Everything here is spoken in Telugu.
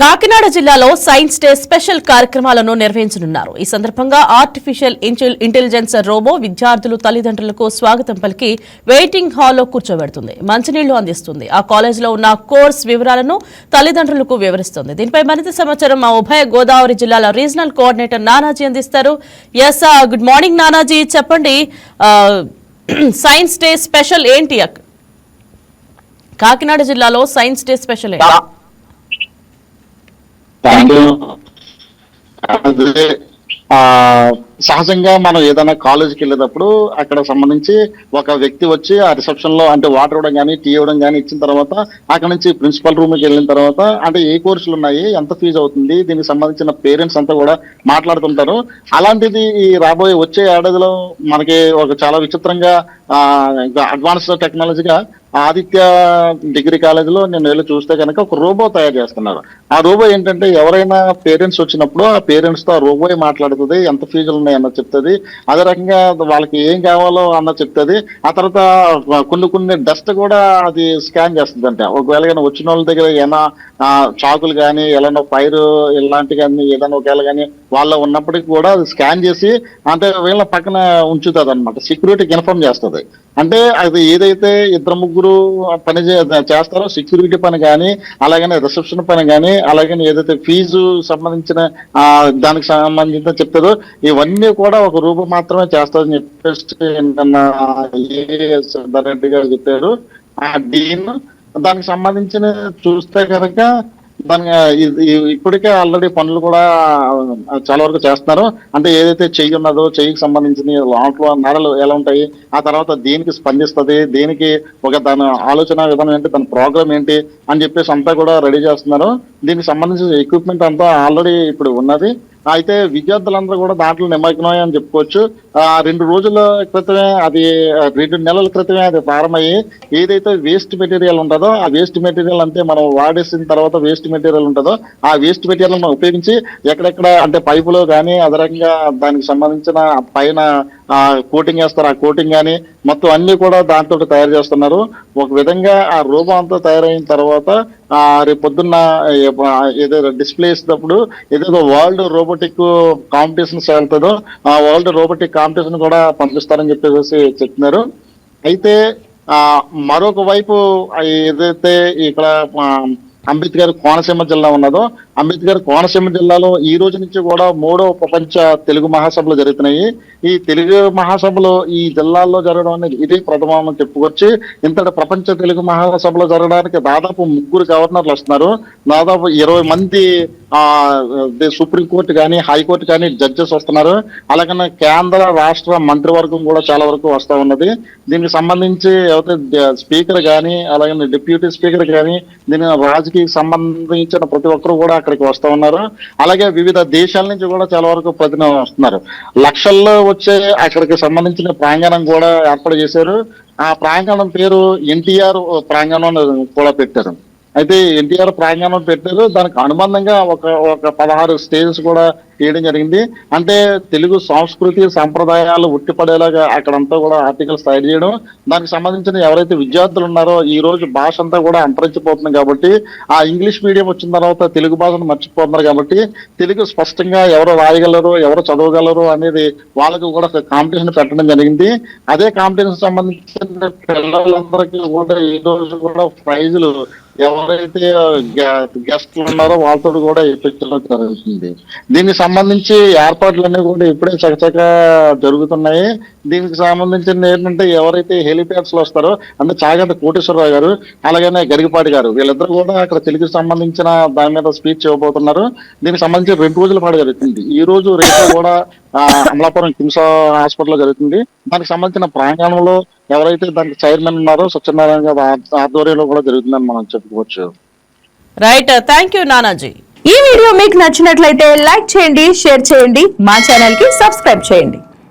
కాకినాడ జిల్లాలో సైన్స్ డే స్పెషల్ కార్యక్రమాలను నిర్వహించనున్నారు. ఈ సందర్భంగా ఆర్టిఫిషియల్ ఇంటెలిజెన్స్ రోబో విద్యార్థులు తల్లిదండ్రులకు స్వాగతం పలికి వెయిటింగ్ హాల్లో కూర్చోబెడుతుంది, మంచినీళ్లు అందిస్తుంది. ఆ కాలేజీలో ఉన్న కోర్స్ వివరాలను తల్లిదండ్రులకు వివరిస్తుంది. దీనిపై మరింత సమాచారం మా ఉభయ గోదావరి జిల్లాల రీజనల్ కోఆర్డినేటర్ నానాజీ అందిస్తారు. ఎస్, గుడ్ మార్నింగ్ నానాజీ, చెప్పండి, సైన్స్ డే స్పెషల్ ఏంటి? కాకినాడ జిల్లాలో సైన్స్ డే స్పెషల్ ఏంటి? సహజంగా మనం ఏదైనా కాలేజీకి వెళ్ళేటప్పుడు అక్కడ సంబంధించి ఒక వ్యక్తి వచ్చి ఆ రిసెప్షన్ లో అంటే వాటర్ ఇవ్వడం కానీ టీ ఇవ్వడం కానీ ఇచ్చిన తర్వాత అక్కడ నుంచి ప్రిన్సిపల్ రూమ్ కి వెళ్ళిన తర్వాత అంటే ఏ కోర్సులు ఉన్నాయి, ఎంత ఫీజు అవుతుంది, దీనికి సంబంధించిన పేరెంట్స్ అంతా కూడా మాట్లాడుతుంటారు. అలాంటిది ఈ రాబోయే వచ్చే ఏడాదిలో మనకి ఒక చాలా విచిత్రంగా అడ్వాన్స్ టెక్నాలజీగా ఆదిత్య డిగ్రీ కాలేజీలో నేను వెళ్ళి చూస్తే కనుక ఒక రోబో తయారు చేస్తున్నారు. ఆ రోబో ఏంటంటే ఎవరైనా పేరెంట్స్ వచ్చినప్పుడు ఆ పేరెంట్స్ తో ఆ రోబో మాట్లాడుతుంది, ఎంత ఫీజులు ఉన్నాయి అన్న చెప్తుంది, అదే రకంగా వాళ్ళకి ఏం కావాలో అన్న చెప్తుంది. ఆ తర్వాత కొన్ని డస్ట్ కూడా అది స్కాన్ చేస్తుంది. అంటే ఒకవేళ వచ్చిన వాళ్ళ దగ్గర ఏమైనా చాకులు కానీ ఎలానో ఫైర్ ఇలాంటి కానీ ఏదైనా ఒకవేళ కానీ వాళ్ళ ఉన్నప్పటికీ కూడా అది స్కాన్ చేసి అంటే వీళ్ళ పక్కన ఉంచుతుంది అనమాట, సెక్యూరిటీకి ఇన్ఫార్మ్ చేస్తుంది. అంటే అది ఏదైతే ఇద్దరు ముగ్గురు పని చేస్తారో సెక్యూరిటీ పని కానీ అలాగనే రిసెప్షన్ పని కానీ అలాగనే ఏదైతే ఫీజు సంబంధించిన దానికి సంబంధించిన చెప్తారో ఇవన్నీ కూడా ఒక రూపం మాత్రమే చేస్తారని చెప్పేసి రెడ్డి గారు చెప్పారు. ఆ డీన్ దానికి సంబంధించిన చూస్తే కనుక దాని ఇప్పటికే ఆల్రెడీ పనులు కూడా చాలా వరకు చేస్తున్నారు. అంటే ఏదైతే చెయ్యి ఉన్నదో చెయ్యికి సంబంధించిన లాంట్లో నరలు ఎలా ఉంటాయి, ఆ తర్వాత దేనికి స్పందిస్తుంది, దేనికి ఒక దాని ఆలోచన విధానం ఏంటి, దాని ప్రోగ్రామ్ ఏంటి అని చెప్పేసి అంతా కూడా రెడీ చేస్తున్నారు. దీనికి సంబంధించిన ఎక్విప్మెంట్ అంతా ఆల్రెడీ ఇప్పుడు ఉన్నది. అయితే విద్యార్థులందరూ కూడా దాంట్లో నిమగ్నమై అని చెప్పుకోవచ్చు. 2 రోజుల క్రితమే అది 2 నెలల క్రితమే అది ప్రారంభమయ్యి ఏదైతే వేస్ట్ మెటీరియల్ ఉంటుందో ఆ వేస్ట్ మెటీరియల్ అంటే మనం వాడేసిన తర్వాత వేస్ట్ మెటీరియల్ ఉంటుందో ఆ వేస్ట్ మెటీరియల్ మనం ఉపయోగించి ఎక్కడెక్కడ అంటే పైపులో కానీ అదే రకంగా దానికి సంబంధించిన పైన కోటింగ్ వేస్తారు, ఆ కోటింగ్ కానీ మొత్తం అన్ని కూడా దాంతో తయారు చేస్తున్నారు. ఒక విధంగా ఆ రోబో అంతా తయారైన తర్వాత రేపు పొద్దున్న ఏదైతే డిస్ప్లే ఇచ్చినప్పుడు ఏదైతే వరల్డ్ రోబోటిక్ కాంపిటీషన్స్ వెళ్తుందో ఆ వరల్డ్ రోబోటిక్ కాంపిటీషన్ కూడా పంపిస్తారని చెప్పేసి చెప్తున్నారు. అయితే మరొక వైపు ఏదైతే ఇక్కడ అంబేద్కర్ కోనసీమ జిల్లా ఉన్నదో అంబేద్కర్ కోనసీమ జిల్లాలో ఈ రోజు నుంచి కూడా 3వ ప్రపంచ తెలుగు మహాసభలు జరుగుతున్నాయి. ఈ తెలుగు మహాసభలు ఈ జిల్లాల్లో జరగడం అనేది ఇదే ప్రథమని చెప్పుకొచ్చి ఇంతటి ప్రపంచ తెలుగు మహాసభలు జరగడానికి దాదాపు 3 గవర్నర్లు వస్తున్నారు, దాదాపు 20 మంది సుప్రీంకోర్టు కానీ హైకోర్టు కానీ జడ్జెస్ వస్తున్నారు. అలాగనే కేంద్ర రాష్ట్ర మంత్రివర్గం కూడా చాలా వరకు వస్తూ ఉన్నది. దీనికి సంబంధించి ఎవరైతే స్పీకర్ కానీ అలాగే డిప్యూటీ స్పీకర్ కానీ దీని రాజకీయ సంబంధించిన ప్రతి ఒక్కరు కూడా అక్కడికి వస్తూ ఉన్నారు. అలాగే వివిధ దేశాల నుంచి కూడా చాలా వరకు ప్రతినిధులు వస్తున్నారు. లక్షల్లో వచ్చే అక్కడికి సంబంధించిన ప్రాంగణం కూడా ఏర్పాటు చేశారు. ఆ ప్రాంగణం పేరు ఎన్టీఆర్ ప్రాంగణం కూడా పెట్టారు. అయితే ఎన్టీఆర్ ప్రాంగణం పెట్టారు, దానికి అనుబంధంగా ఒక 16 స్టేజెస్ కూడా చేయడం జరిగింది. అంటే తెలుగు సంస్కృతి సంప్రదాయాలు ఉట్టిపడేలాగా అక్కడంతా కూడా ఆర్టికల్స్ తయారు చేయడం, దానికి సంబంధించిన ఎవరైతే విద్యార్థులు ఉన్నారో ఈ రోజు భాష అంతా కూడా అంతరించిపోతుంది కాబట్టి ఆ ఇంగ్లీష్ మీడియం వచ్చిన తర్వాత తెలుగు భాషను మర్చిపోతున్నారు కాబట్టి తెలుగు స్పష్టంగా ఎవరు రాయగలరు ఎవరు చదవగలరు అనేది వాళ్ళకు కూడా కాంపిటీషన్ పెట్టడం జరిగింది. అదే కాంపిటీషన్ సంబంధించిన పిల్లలందరికీ కూడా ఈ రోజు కూడా ప్రైజులు ఎవరైతే గెస్ట్లు ఉన్నారో వాళ్ళతో కూడా ఇప్పించడం జరుగుతుంది. దీనికి సంబంధించి ఏర్పాట్లన్నీ కూడా ఇప్పుడే చకచకా జరుగుతున్నాయి. దీనికి సంబంధించిన ఏంటంటే ఎవరైతే హెలిప్యాడ్స్ లో వస్తారో అంటే చాగంటి కోటేశ్వరరావు గారు అలాగనే గరికపాటి గారు వీళ్ళిద్దరు కూడా అక్కడ తెలుగుకి సంబంధించిన దాని మీద స్పీచ్ ఇవ్వబోతున్నారు. దీనికి సంబంధించి 2 రోజుల పాటు జరుగుతుంది. ఈ రోజు రేపు కూడా అమలాపురం కిమ్స్ హాస్పిటల్లో జరుగుతుంది. దానికి సంబంధించిన ప్రాంగణంలో ఎవరైతే దానికి చైర్మన్ ఉన్నారో సత్యనారాయణ గారి ఆధ్వర్యంలో కూడా జరుగుతుందని మనం చెప్పుకోవచ్చు. Right, thank you Nanaji. ఈ వీడియో మీకు నచ్చినట్లయితే లైక్ చేయండి, షేర్ చేయండి, మా ఛానల్ కి సబ్స్క్రైబ్ చేయండి.